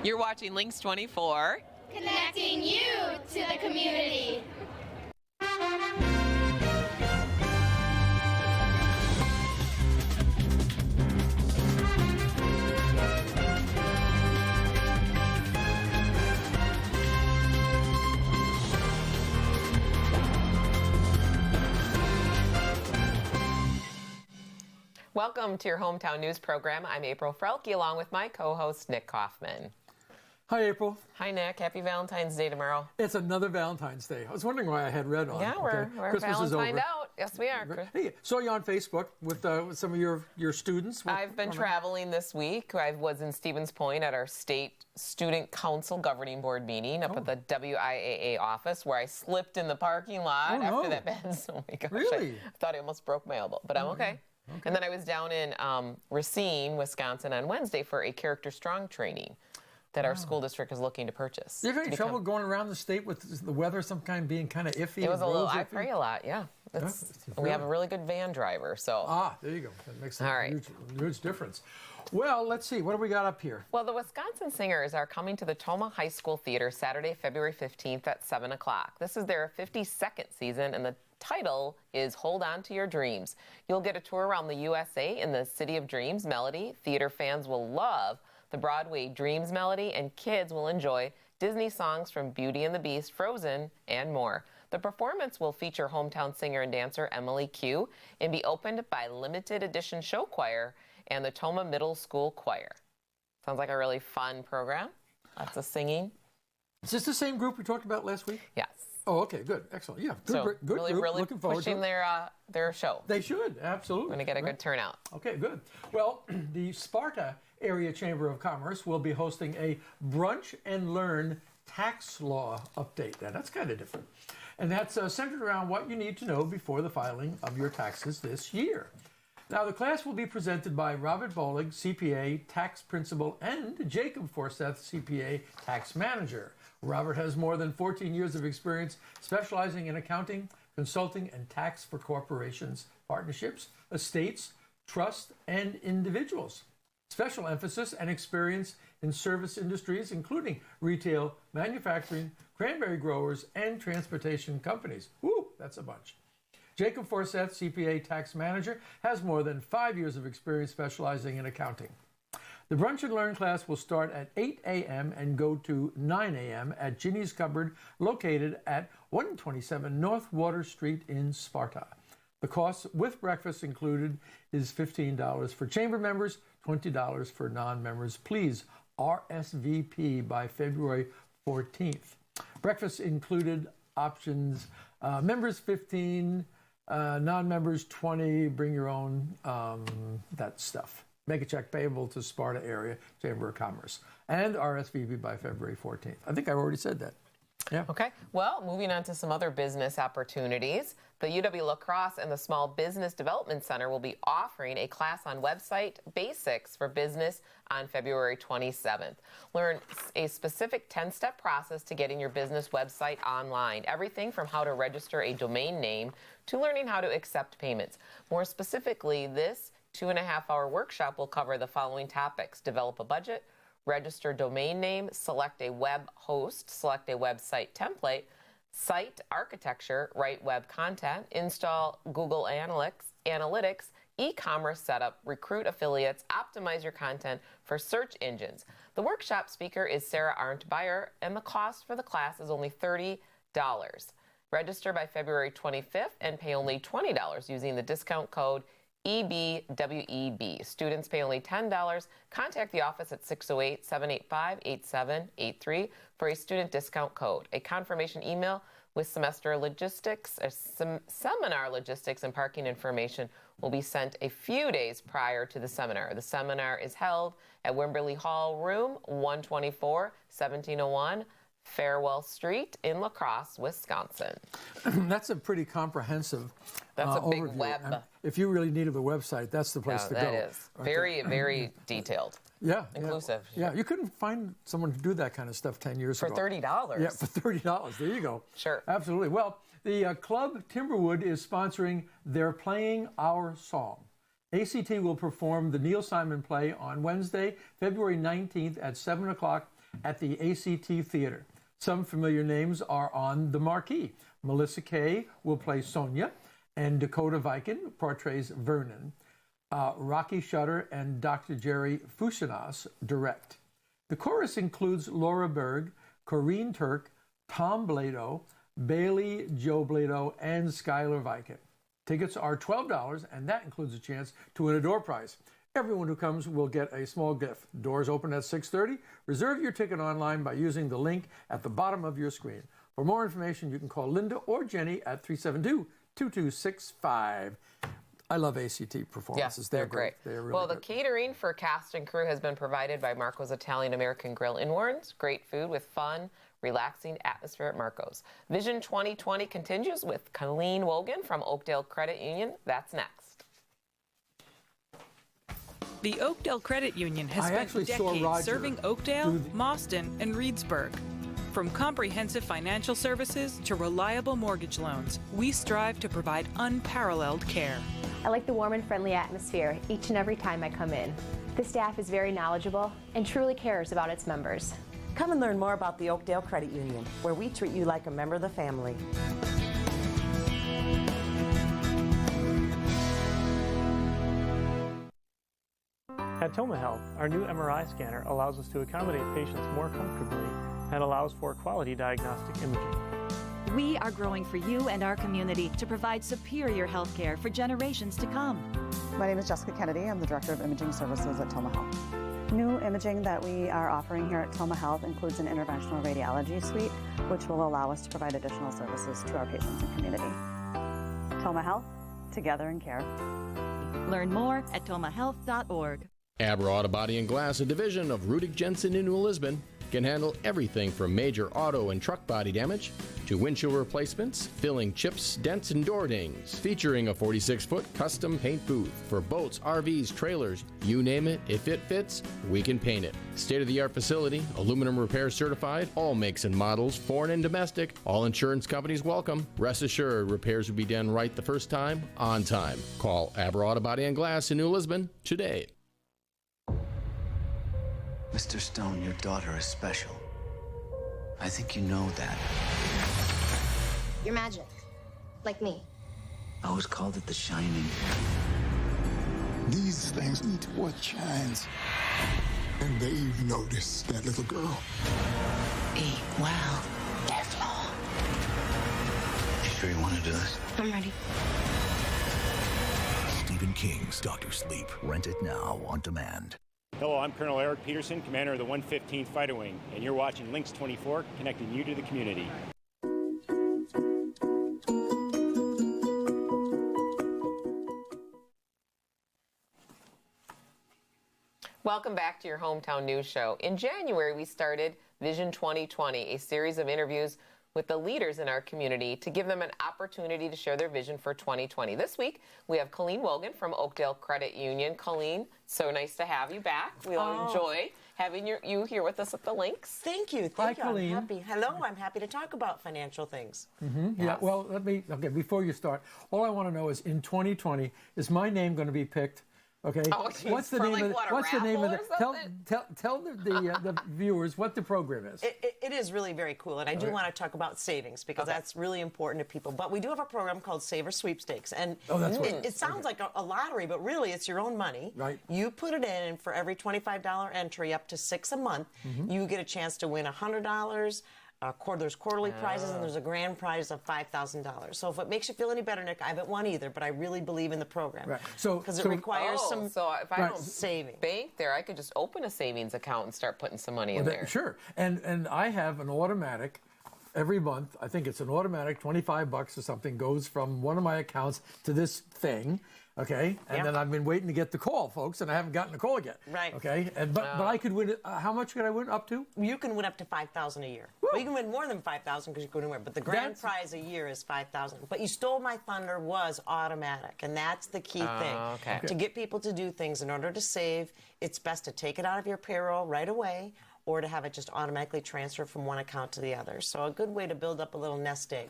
You're watching Lynxx 24. Connecting you to the community. Welcome to your hometown news program. I'm April Frelke along with my co-host Nick Kaufman. Hi, April. Hi, Nick. Happy Valentine's Day tomorrow. It's another Valentine's Day. I was wondering why I had red on. Yeah, we're Valentine'd out. Yes, we are. Hey, saw you on Facebook with some of your students. I've been traveling this week. I was in Stevens Point at our state student council governing board meeting up at the WIAA office, where I slipped in the parking lot after that bad. Oh my gosh! Really? I thought I almost broke my elbow, but I'm okay. And then I was down in Racine, Wisconsin on Wednesday for a Character Strong training that our school district is looking to purchase. You have any trouble going around the state with the weather sometimes being kind of iffy? It was a little, I pray a lot, yeah. We have a really good van driver, so. There you go. That makes a huge difference. Well, let's see. What do we got up here? Well, the Wisconsin Singers are coming to the Toma High School Theater Saturday, February 15th at 7 o'clock. This is their 52nd season, and the title is Hold On to Your Dreams. You'll get a tour around the USA in the City of Dreams melody. Theater fans will love the Broadway Dreams melody, and kids will enjoy Disney songs from Beauty and the Beast, Frozen, and more. The performance will feature hometown singer and dancer Emily Q and be opened by limited edition show choir and the Toma Middle School Choir. Sounds like a really fun program. Lots of singing. Is this the same group we talked about last week? Yes. Oh, okay, good, excellent. Yeah, good really, group. really Looking forward pushing to it. their show. They should, absolutely. We're going to get a good turnout. Okay, good. Well, the Sparta Area Chamber of Commerce will be hosting a Brunch and Learn tax law update. Now, that's kind of different. And that's centered around what you need to know before the filing of your taxes this year. Now, the class will be presented by Robert Bolig, CPA, tax principal, and Jacob Forseth, CPA, tax manager. Robert has more than 14 years of experience specializing in accounting, consulting, and tax for corporations, partnerships, estates, trusts, and individuals. Special emphasis and experience in service industries, including retail, manufacturing, cranberry growers, and transportation companies. Woo, that's a bunch. Jacob Forseth, CPA tax manager, has more than 5 years of experience specializing in accounting. The Brunch and Learn class will start at 8 a.m. and go to 9 a.m. at Ginny's Cupboard, located at 127 North Water Street in Sparta. The cost with breakfast included is $15 for chamber members, $20 for non-members. Please RSVP by February 14th. Breakfast included options, members 15, non-members 20, bring your own, that stuff. Make a check payable to Sparta Area Chamber of Commerce. And RSVP by February 14th. I think I already said that. Yeah. Okay. Well, moving on to some other business opportunities. The UW La Crosse and the Small Business Development Center will be offering a class on website basics for business on February 27th. Learn a specific 10-step process to getting your business website online. Everything from how to register a domain name to learning how to accept payments. More specifically, this 2.5-hour workshop will cover the following topics: develop a budget, register domain name, select a web host, select a website template, site architecture, write web content, install Google Analytics, e-commerce setup, recruit affiliates, optimize your content for search engines. The workshop speaker is Sarah Arndt-Beyer, and the cost for the class is only $30. Register by February 25th and pay only $20 using the discount code EBWEB. Students pay only $10. Contact the office at 608-785-8783 for a student discount code. A confirmation email with seminar logistics and parking information will be sent a few days prior to the seminar. The seminar is held at Wimberley Hall, room 124, 1701 Farewell Street in La Crosse, Wisconsin. That's a pretty comprehensive That's a big overview. web. And if you really needed a website, that's the place to go. That is. Very, very detailed. Yeah. Inclusive. Yeah, you couldn't find someone to do that kind of stuff 10 years For ago. $30. Yeah, for $30. There you go. Sure. Absolutely. Well, the Club Timberwood is sponsoring They're Playing Our Song. ACT will perform the Neil Simon play on Wednesday, February 19th at 7 o'clock at the ACT Theater. Some familiar names are on the marquee. Melissa Kay will play Sonia, and Dakota Viken portrays Vernon. Rocky Shutter and Dr. Jerry Fusinas direct. The chorus includes Laura Berg, Corrine Turk, Tom Blado, Bailey Joe Blado, and Skylar Viken. Tickets are $12, and that includes a chance to win a door prize. Everyone who comes will get a small gift. Doors open at 6:30. Reserve your ticket online by using the link at the bottom of your screen. For more information, you can call Linda or Jenny at 372-2265. I love ACT performances. Yes, they're great. They're really well, the good. catering for cast and crew has been provided by Marco's Italian American Grill in Warrens. Great food with fun, relaxing atmosphere at Marco's. Vision 2020 continues with Colleen Woggon from Oakdale Credit Union. That's next. The Oakdale Credit Union has spent decades serving Oakdale, Mauston, and Reedsburg. From comprehensive financial services to reliable mortgage loans, we strive to provide unparalleled care. I like the warm and friendly atmosphere each and every time I come in. The staff is very knowledgeable and truly cares about its members. Come and learn more about the Oakdale Credit Union, where we treat you like a member of the family. At Toma Health, our new MRI scanner allows us to accommodate patients more comfortably and allows for quality diagnostic imaging. We are growing for you and our community to provide superior health care for generations to come. My name is Jessica Kennedy. I'm the Director of Imaging Services at Toma Health. New imaging that we are offering here at Toma Health includes an interventional radiology suite, which will allow us to provide additional services to our patients and community. Toma Health, together in care. Learn more at tomahealth.org. Abra Auto Body and Glass, a division of Rudig Jensen in New Lisbon, can handle everything from major auto and truck body damage to windshield replacements, filling chips, dents, and door dings. Featuring a 46-foot custom paint booth for boats, RVs, trailers, you name it, if it fits, we can paint it. State-of-the-art facility, aluminum repair certified, all makes and models, foreign and domestic, all insurance companies welcome. Rest assured, repairs will be done right the first time, on time. Call Abra Auto Body and Glass in New Lisbon today. Mr. Stone, your daughter is special. I think you know that. You're magic. Like me. I always called it the Shining. These things need what shines. And they've noticed that little girl. Eat well. Teflon. You sure you want to do this? I'm ready. Stephen King's Dr. Sleep. Rent it now on demand. Hello, I'm Colonel Eric Peterson, commander of the 115th Fighter Wing, and you're watching Lynxx 24, connecting you to the community. Welcome back to your hometown news show. In January, we started Vision 2020, a series of interviews with the leaders in our community to give them an opportunity to share their vision for 2020. This week, we have Colleen Woggon from Oakdale Credit Union. Colleen, so nice to have you back. We'll enjoy having you here with us at the Lynxx. Thank you. Hi, Colleen. I'm happy. Hello, I'm happy to talk about financial things. Yes. Yeah, well, before you start, all I want to know is in 2020, is my name going to be picked? Okay. Oh, what's the name of the? Tell the viewers what the program is. It is really very cool, and I do want to talk about savings because that's really important to people. But we do have a program called Saver Sweepstakes, and it sounds like a lottery, but really it's your own money. Right. You put it in, and for every $25 entry, up to 6 a month, you get a chance to win $100. There's quarterly prizes, and there's a grand prize of $5,000. So if it makes you feel any better, Nick, I haven't won either, but I really believe in the program. Right. Because it requires some So if I don't saving. bank there, I could just open a savings account and start putting some money in there. Sure. And I have an automatic every month. I think it's an automatic $25 or something goes from one of my accounts to this thing. Okay, and then I've been waiting to get the call, folks, and I haven't gotten the call yet. Right. Okay, but I could win. How much could I win up to? You can win up to $5,000 a year. Woo. Well, you can win more than $5,000 because you go anywhere. But the grand prize a year is $5,000. But You Stole My Thunder was automatic, and that's the key thing. Okay. To get people to do things in order to save, it's best to take it out of your payroll right away, or to have it just automatically transfer from one account to the other. So a good way to build up a little nest egg.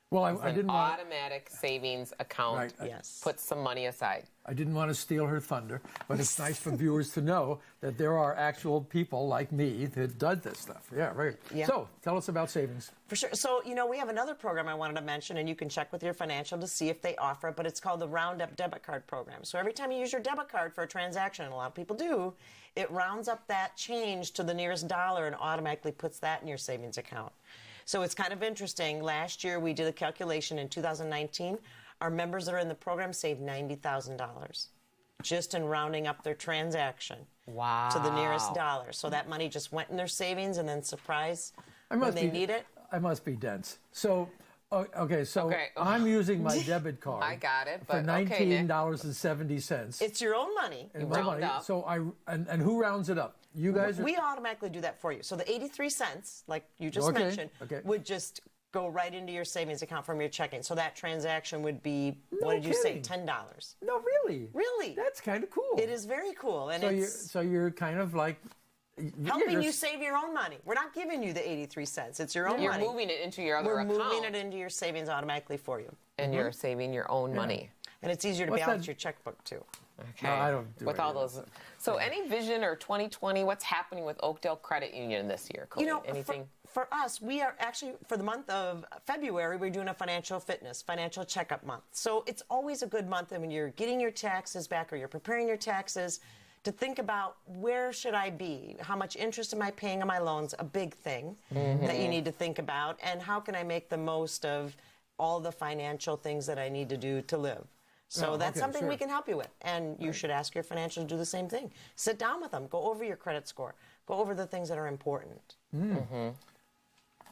Well, I didn't want automatic savings account. Yes. Put some money aside. I didn't want to steal her thunder, but it's nice for viewers to know that there are actual people like me that does this stuff. Yeah, right. Yeah. So, tell us about savings. For sure. So, you know, we have another program I wanted to mention, and you can check with your financial to see if they offer it, but it's called the Roundup Debit Card Program. So every time you use your debit card for a transaction, and a lot of people do, it rounds up that change to the nearest dollar and automatically puts that in your savings account. So it's kind of interesting. Last year, we did a calculation in 2019. Our members that are in the program saved $90,000 just in rounding up their transaction to the nearest dollar. So that money just went in their savings, and then surprise, when they need it. I must be dense. So, okay, I'm using my debit card. I got it, for but $19.70. It's your own money. And my money. So and who rounds it up? You guys? We automatically do that for you. So the 83 cents, like you just mentioned, would just go right into your savings account from your checking. So that transaction would be, what did you say, $10? No, really? Really? That's kind of cool. It is very cool. And so you're kind of like helping you save your own money. We're not giving you the 83 cents. It's your own money. You're moving it into your other account. We're moving it into your savings automatically for you. And you're saving your own money. And it's easier to balance your checkbook, too. Okay. No, I don't do with all those. So, any vision or 2020? What's happening with Oakdale Credit Union this year? Colleen? You know, anything? For us, we are actually, for the month of February, we're doing a financial checkup month. So it's always a good month, and when you're getting your taxes back or you're preparing your taxes, to think about where should I be? How much interest am I paying on my loans? A big thing that you need to think about, and how can I make the most of all the financial things that I need to do to live? So that's something we can help you with. And you should ask your financial to do the same thing. Sit down with them. Go over your credit score. Go over the things that are important.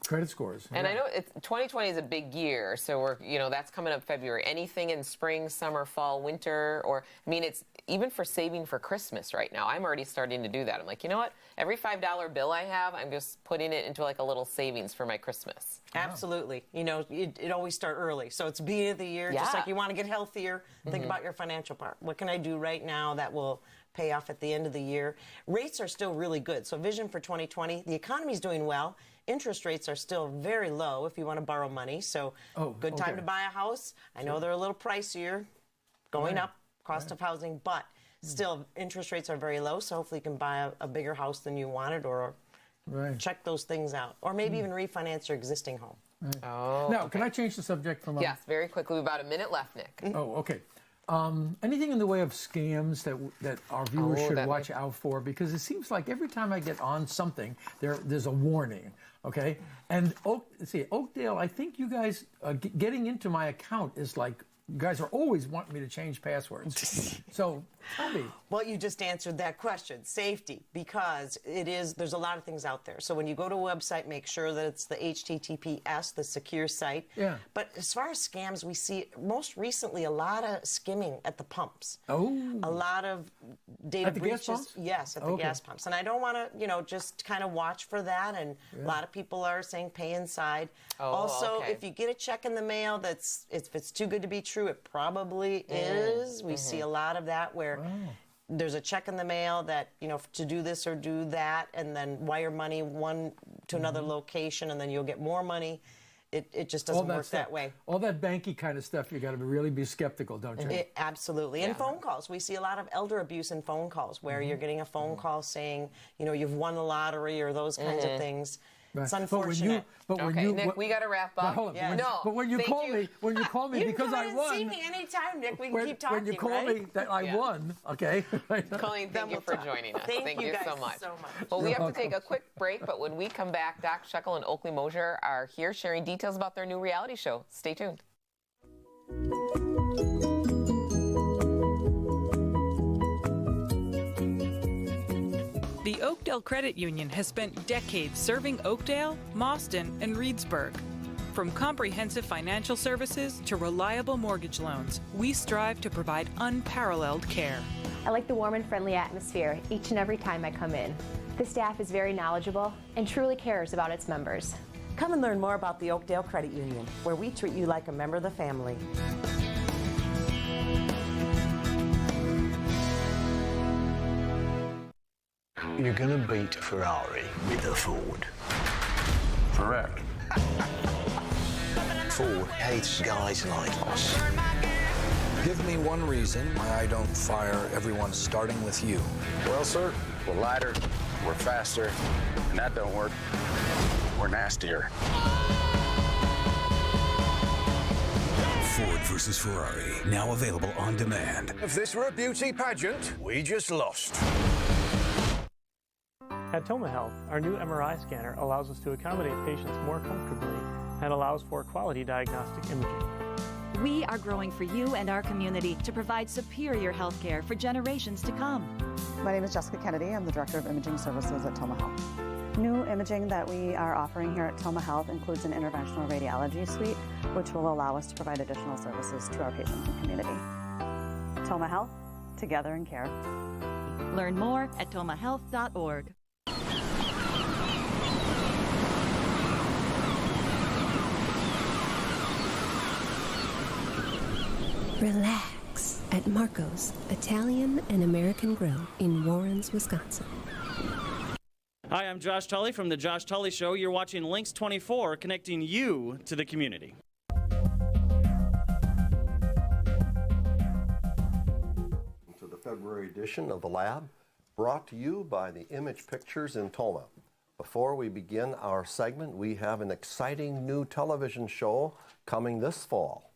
Credit scores. And I know 2020 is a big year, so that's coming up February. Anything in spring, summer, fall, winter, it's even for saving for Christmas right now. I'm already starting to do that. I'm like, you know what? Every $5 bill I have, I'm just putting it into like a little savings for my Christmas. Absolutely. You know, it always start early. So it's beginning of the year, just like you want to get healthier. Think about your financial part. What can I do right now that will pay off at the end of the year? Rates are still really good. So vision for 2020, the economy's doing well. Interest rates are still very low if you want to borrow money. So good time to buy a house. I know they're a little pricier, going up, cost of housing, but still interest rates are very low. So hopefully you can buy a bigger house than you wanted, or check those things out. Or maybe even refinance your existing home. Now, can I change the subject from... Yes, very quickly. We've about a minute left, Nick. Oh, okay. Anything in the way of scams that our viewers should watch out for? Because it seems like every time I get on something, there's a warning, okay? And Oakdale, I think you guys, getting into my account is like, you guys are always wanting me to change passwords. So tell me. Well, you just answered that question. Safety, because there's a lot of things out there. So when you go to a website, make sure that it's the HTTPS, the secure site. Yeah. But as far as scams, we see most recently a lot of skimming at the pumps. Oh. A lot of data breaches. Gas pumps? Yes, at the gas pumps. And I don't want to, just kind of watch for that. And a lot of people are saying pay inside. Also, if you get a check in the mail if it's too good to be true, it probably is. We see a lot of that where there's a check in the mail that, to do this or do that, and then wire money one to another location, and then you'll get more money. It just doesn't work that way. All that banky kind of stuff, you got to really be skeptical, don't you? Absolutely. And phone calls. We see a lot of elder abuse in phone calls where you're getting a phone call saying, you've won the lottery or those kinds of things. It's unfortunate. Nick, we got to wrap up. Hold on. But when you call me, because I won. You can see me anytime, Nick. We can keep talking. When you call me that I won, okay? Colleen, thank you for joining us. Thank you guys so much. Well, we have to take a quick break, but when we come back, Doc Scheckel and Oakley Mosier are here sharing details about their new reality show. Stay tuned. The Oakdale Credit Union has spent decades serving Oakdale, Mauston, and Reedsburg. From comprehensive financial services to reliable mortgage loans, we strive to provide unparalleled care. I like the warm and friendly atmosphere each and every time I come in. The staff is very knowledgeable and truly cares about its members. Come and learn more about the Oakdale Credit Union, where we treat you like a member of the family. You're going to beat Ferrari with a Ford. Correct. Ford hates guys like us. Give me one reason why I don't fire everyone starting with you. Well, sir, we're lighter, we're faster, and that don't work. We're nastier. Ford versus Ferrari, now available on demand. If this were a beauty pageant, we just lost. At Toma Health, our new MRI scanner allows us to accommodate patients more comfortably and allows for quality diagnostic imaging. We are growing for you and our community to provide superior health care for generations to come. My name is Jessica Kennedy. I'm the Director of Imaging Services at Toma Health. New imaging that we are offering here at Toma Health includes an interventional radiology suite, which will allow us to provide additional services to our patients and community. Toma Health, together in care. Learn more at tomahealth.org. Relax at Marco's Italian and American Grill in Warrens, Wisconsin. Hi, I'm Josh Tully from The Josh Tully Show. You're watching Lynxx 24, connecting you to the community. To the February edition of The Lab, brought to you by the Image Pictures in Toma. Before we begin our segment, we have an exciting new television show coming this fall.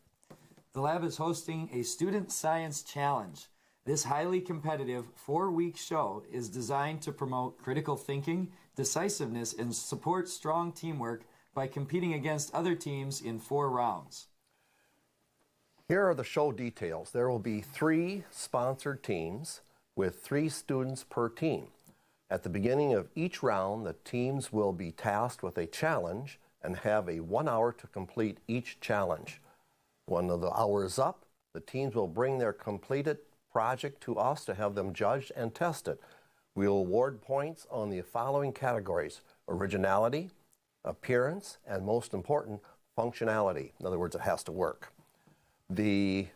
The Lab is hosting a Student Science Challenge. This highly competitive 4-week show is designed to promote critical thinking, decisiveness, and support strong teamwork by competing against other teams in 4 rounds. Here are the show details. There will be 3 sponsored teams with 3 students per team. At the beginning of each round, the teams will be tasked with a challenge and have a 1 hour to complete each challenge. When the hour is up, the teams will bring their completed project to us to have them judged and tested. We will award points on the following categories: originality, appearance, and most important, functionality. In other words, it has to work. The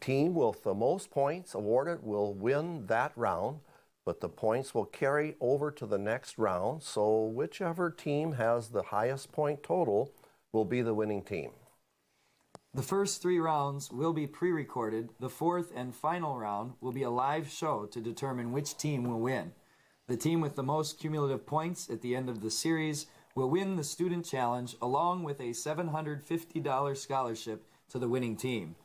team with the most points awarded will win that round, but the points will carry over to the next round, so whichever team has the highest point total will be the winning team. The first 3 rounds will be pre-recorded. The 4th and final round will be a live show to determine which team will win. The team with the most cumulative points at the end of the series will win the student challenge along with a $750 scholarship to the winning team.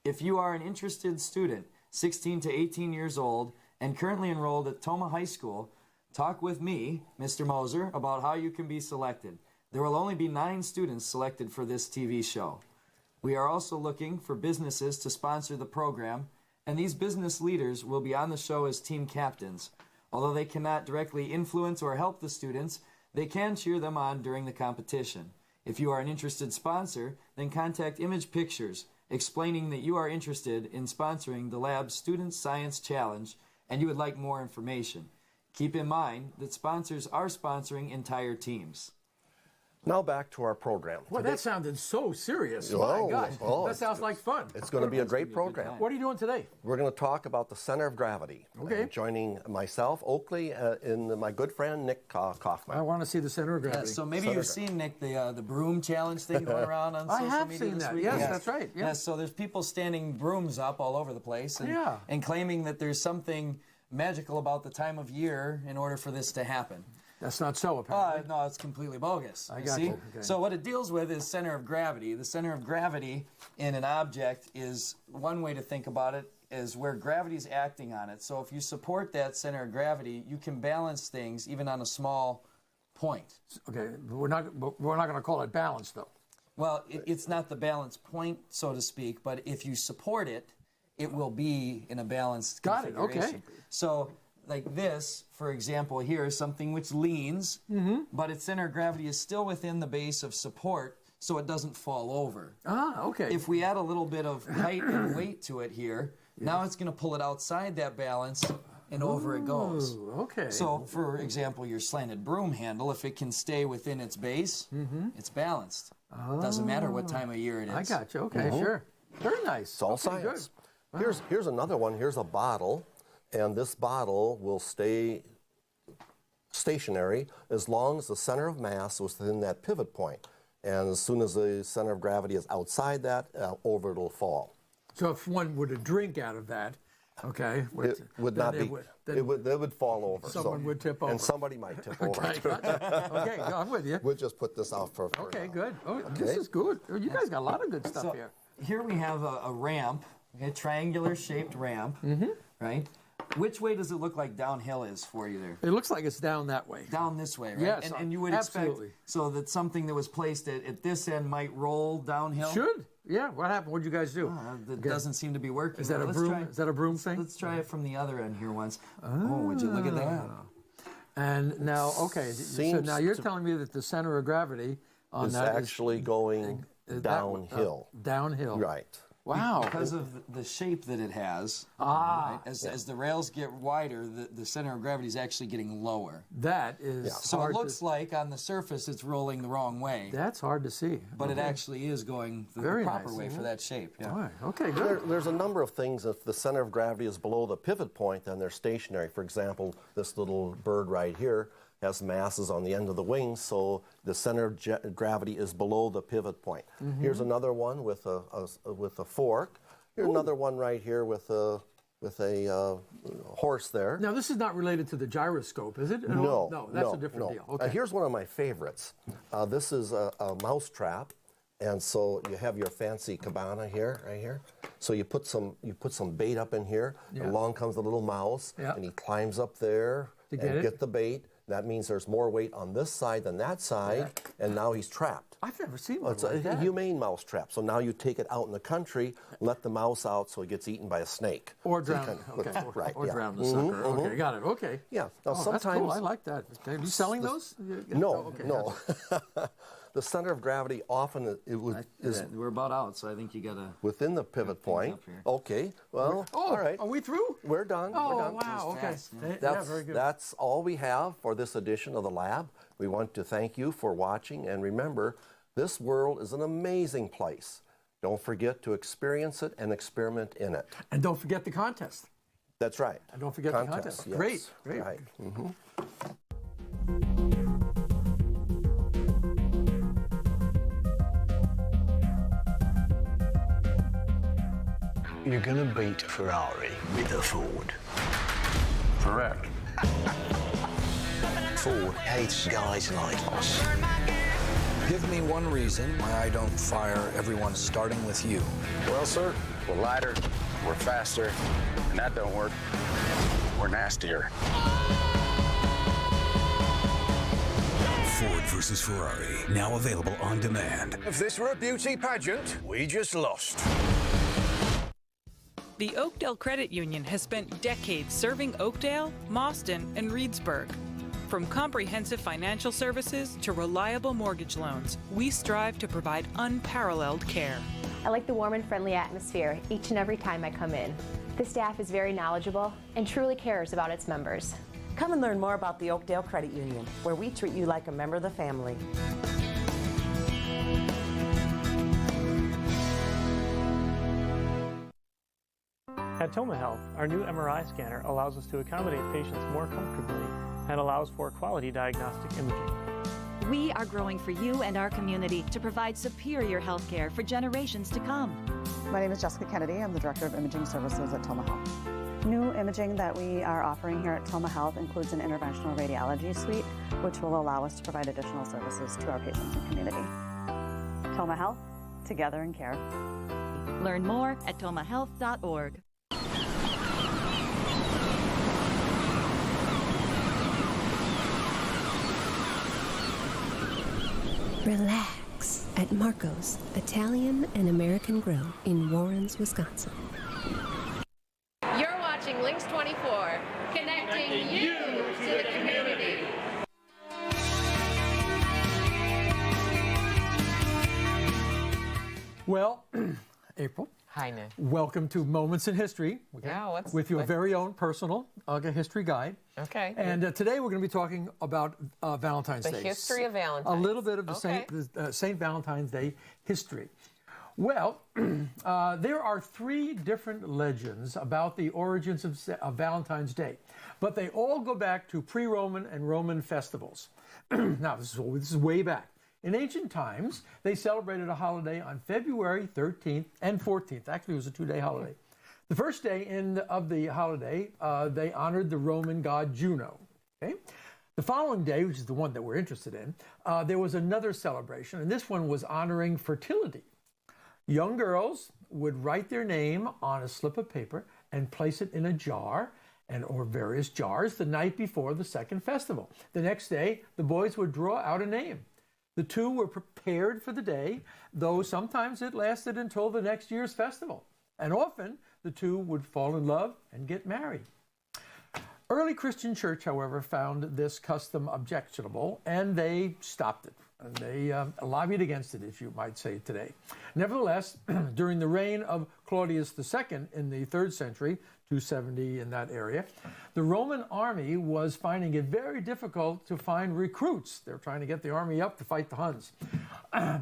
If you are an interested student, 16 to 18 years old, and currently enrolled at Toma High School, talk with me, Mr. Moser, about how you can be selected. There will only be 9 students selected for this TV show. We are also looking for businesses to sponsor the program, and these business leaders will be on the show as team captains. Although they cannot directly influence or help the students, they can cheer them on during the competition. If you are an interested sponsor, then contact Image Pictures, explaining that you are interested in sponsoring the Lab's Student Science Challenge and you would like more information. Keep in mind that sponsors are sponsoring entire teams. Now back to our program. Well, that sounded so serious. Oh, my gosh. oh, that sounds like fun. It's going to be a great program. What are you doing today? We're going to talk about the center of gravity. Okay. Joining myself, Oakley, and my good friend Nick Kaufman. I want to see the center of gravity. Yeah, so maybe you've seen, Nick, the broom challenge thing going around on social media. I have seen that. Week. Yes, that's right. Yeah. Yeah, so there's people standing brooms up all over the place and claiming that there's something magical about the time of year in order for this to happen. That's not so, apparently. No, it's completely bogus. I got see? you. Okay. So what it deals with is center of gravity. The center of gravity in an object is, one way to think about it, is where gravity is acting on it. So if you support that center of gravity, you can balance things even on a small point. Okay, we're not going to call it balance, though. Well, it's not the balance point, so to speak, but if you support it, it will be in a balanced configuration. Got it, okay. So like this, for example, here is something which leans, but its center of gravity is still within the base of support, so it doesn't fall over. Ah, okay. If we add a little bit of height and weight to it here, now it's going to pull it outside that balance, and over it goes. Okay. So, for example, your slanted broom handle, if it can stay within its base, it's balanced. Doesn't matter what time of year it is. I got you. Okay, sure. Very nice. It's all science. Here's another one. Here's a bottle. And this bottle will stay stationary as long as the center of mass is within that pivot point. And as soon as the center of gravity is outside that, over it'll fall. So if one were to drink out of that, okay, it would not be. It would fall over. Someone would tip over, and somebody might tip over. Okay, okay, I'm with you. We'll just put this out for. Okay, good. Oh, this is good. You guys got a lot of good stuff here. Here we have a ramp, a triangular-shaped ramp, right? Which way does it look like downhill is for you there? It looks like it's down that way. Down this way, right? Yes, and you would absolutely. expect so that something that was placed at this end might roll downhill? Should. Yeah, what happened? What did you guys do? That doesn't seem to be working. Is that a broom? Is that a broom thing? Let's try it from the other end here once. Oh, would you look at that? And now, okay, so now you're telling me that the center of gravity on is that actually going downhill. Downhill. Right. Wow. Because of the shape that it has, right? As the rails get wider, the center of gravity is actually getting lower. That is So hard it looks like on the surface it's rolling the wrong way. That's hard to see. But it actually is going the proper way for that shape. Yeah. All right. Okay, good. There's a number of things. If the center of gravity is below the pivot point, then they're stationary. For example, this little bird right here has masses on the end of the wings, so the center of gravity is below the pivot point. Here's another one with a fork. Here's another one right here with a horse there. Now, this is not related to the gyroscope, is it? No, that's a different deal. Okay. Here's one of my favorites. This is a mouse trap, and so you have your fancy cabana here, right here. So you put some bait up in here. Yeah. Along comes the little mouse, and he climbs up there to get the bait. That means there's more weight on this side than that side, and now he's trapped. I've never seen one It's like a that. humane mouse trap. So now you take it out in the country, let the mouse out so it gets eaten by a snake. Or drown. Or drown the sucker. Okay, got it. Okay. Yeah. Now sometimes that's cool. I like that. Are you selling those? No, no. The center of gravity often is. We're about out, so I think you gotta within the pivot point. Okay. Well, all right. Are we through? We're done. Oh, we're done. wow. Okay. Very good. That's all we have for this edition of the lab. We want to thank you for watching, and remember, this world is an amazing place. Don't forget to experience it and experiment in it. And don't forget the contest. That's right. And don't forget the contest. Yes. Great. Right. You're gonna beat Ferrari with a Ford. Correct. Ford hates guys like us. Give me one reason why I don't fire everyone starting with you. Well, sir, we're lighter, we're faster, and that don't work. We're nastier. Ford versus Ferrari, now available on demand. If this were a beauty pageant, we just lost. The Oakdale Credit Union has spent decades serving Oakdale, Mauston, and Reedsburg. From comprehensive financial services to reliable mortgage loans, we strive to provide unparalleled care. I like the warm and friendly atmosphere each and every time I come in. The staff is very knowledgeable and truly cares about its members. Come and learn more about the Oakdale Credit Union, where we treat you like a member of the family. At Toma Health, our new MRI scanner allows us to accommodate patients more comfortably and allows for quality diagnostic imaging. We are growing for you and our community to provide superior health care for generations to come. My name is Jessica Kennedy. I'm the Director of Imaging Services at Toma Health. New imaging that we are offering here at Toma Health includes an interventional radiology suite, which will allow us to provide additional services to our patients and community. Toma Health, together in care. Learn more at tomahealth.org. Relax at Marco's Italian and American Grill in Warrens, Wisconsin. You're watching Lynxx 24, connecting you to the community. Well, April. Hi, Nick. Welcome to Moments in History. Okay? Yeah, with your very own personal history guide. Okay. And today we're going to be talking about Valentine's Day. The history of Valentine's. A little bit of the St. Valentine's Day history. Well, there are 3 different legends about the origins of Valentine's Day, but they all go back to pre-Roman and Roman festivals. Now, this is way back. In ancient times, they celebrated a holiday on February 13th and 14th. Actually, it was a 2-day holiday. The first day of the holiday, they honored the Roman god Juno. Okay? The following day, which is the one that we're interested in, there was another celebration, and this one was honoring fertility. Young girls would write their name on a slip of paper and place it in a jar or various jars the night before the second festival. The next day, the boys would draw out a name. The two were prepared for the day, though sometimes it lasted until the next year's festival. And often, the two would fall in love and get married. Early Christian church, however, found this custom objectionable, and they stopped it. And they lobbied against it, as you might say today. Nevertheless, during the reign of Claudius II in the 3rd century, 270 in that area, the Roman army was finding it very difficult to find recruits. They were trying to get the army up to fight the Huns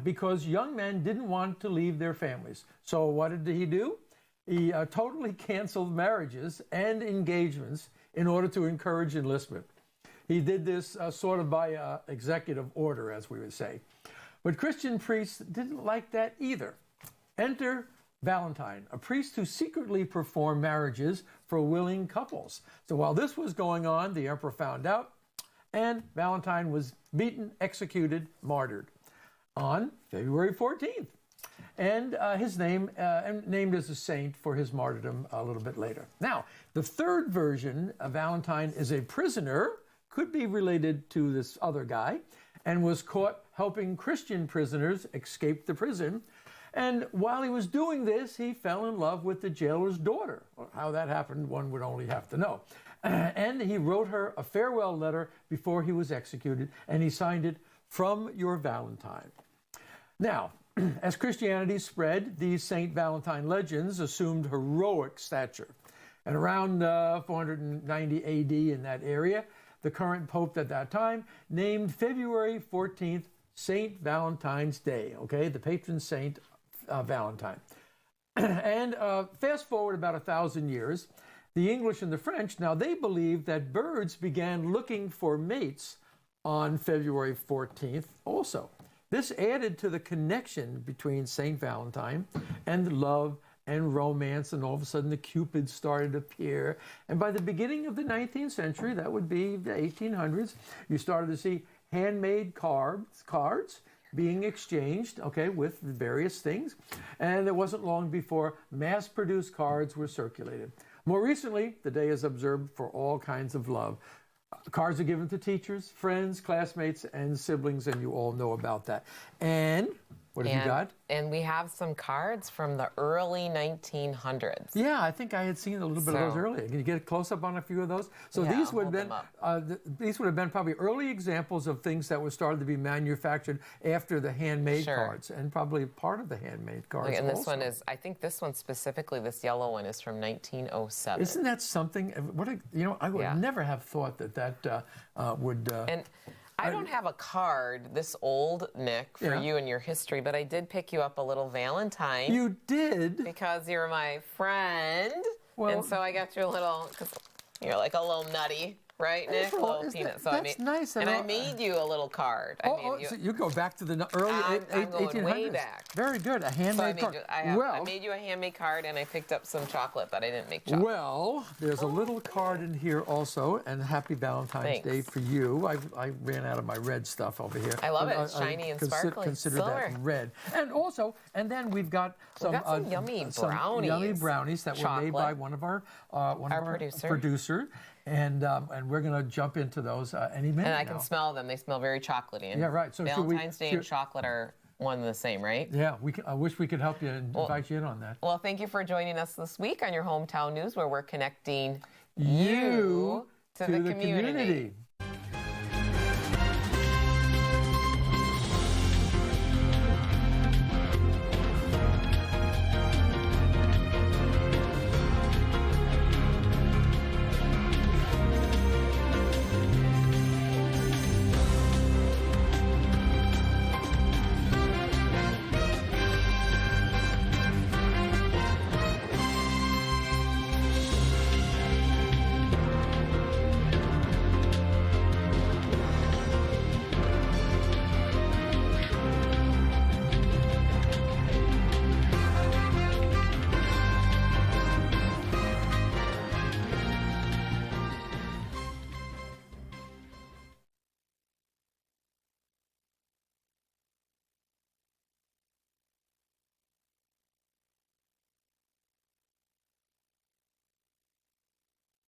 because young men didn't want to leave their families. So what did he do? He totally canceled marriages and engagements in order to encourage enlistment. He did this sort of by executive order, as we would say. But Christian priests didn't like that either. Enter Valentine, a priest who secretly performed marriages for willing couples. So while this was going on, the emperor found out, and Valentine was beaten, executed, martyred on February 14th. And his name, named as a saint for his martyrdom a little bit later. Now, the third version of Valentine is a prisoner, could be related to this other guy, and was caught helping Christian prisoners escape the prison. And while he was doing this, he fell in love with the jailer's daughter. How that happened, one would only have to know. And he wrote her a farewell letter before he was executed, and he signed it, "From your Valentine." Now, as Christianity spread, these St. Valentine legends assumed heroic stature. And around 490 AD in that area, the current pope at that time named February 14th St. Valentine's Day, okay, the patron saint Valentine. And fast forward about 1,000 years, the English and the French, now they believed that birds began looking for mates on February 14th also. This added to the connection between St. Valentine and love and romance, and all of a sudden the Cupids started to appear. And by the beginning of the 19th century, that would be the 1800s, you started to see handmade cards being exchanged, okay, with various things. And it wasn't long before mass-produced cards were circulated. More recently, the day is observed for all kinds of love. Cards are given to teachers, friends, classmates, and siblings, and you all know about that. And what have you got? And we have some cards from the early 1900s. Yeah, I think I had seen a little bit of those earlier. Can you get a close-up on a few of those? So yeah, these would have been probably early examples of things that were started to be manufactured after the handmade cards, and probably part of the handmade cards. And this one is, I think this one specifically, this yellow one is from 1907. Isn't that something? I would never have thought that would. And I don't have a card this old, Nick, for you and your history, but I did pick you up a little Valentine. You did? Because you're my friend. Well, and so I got you a little, because you're like a little nutty, right, Nick? A little peanut. So that's nice. And I made you a little card. So you go back to the early 1800s. Going way back. Very good. A handmade card. I made you a handmade card, and I picked up some chocolate, but I didn't make chocolate. Well, there's a little card in here also, and happy Valentine's Day for you. I ran out of my red stuff over here. I love it. It's shiny and sparkly. Consider that red. And then we've got some yummy brownies. Yummy brownies that were made by one of our producers. And we're going to jump into those any minute. And I can smell them. They smell very chocolatey. Yeah, right. So Valentine's Day and chocolate are one and the same, right? Yeah. I wish we could help you and invite you in on that. Well, thank you for joining us this week on your Hometown News, where we're connecting you to the community.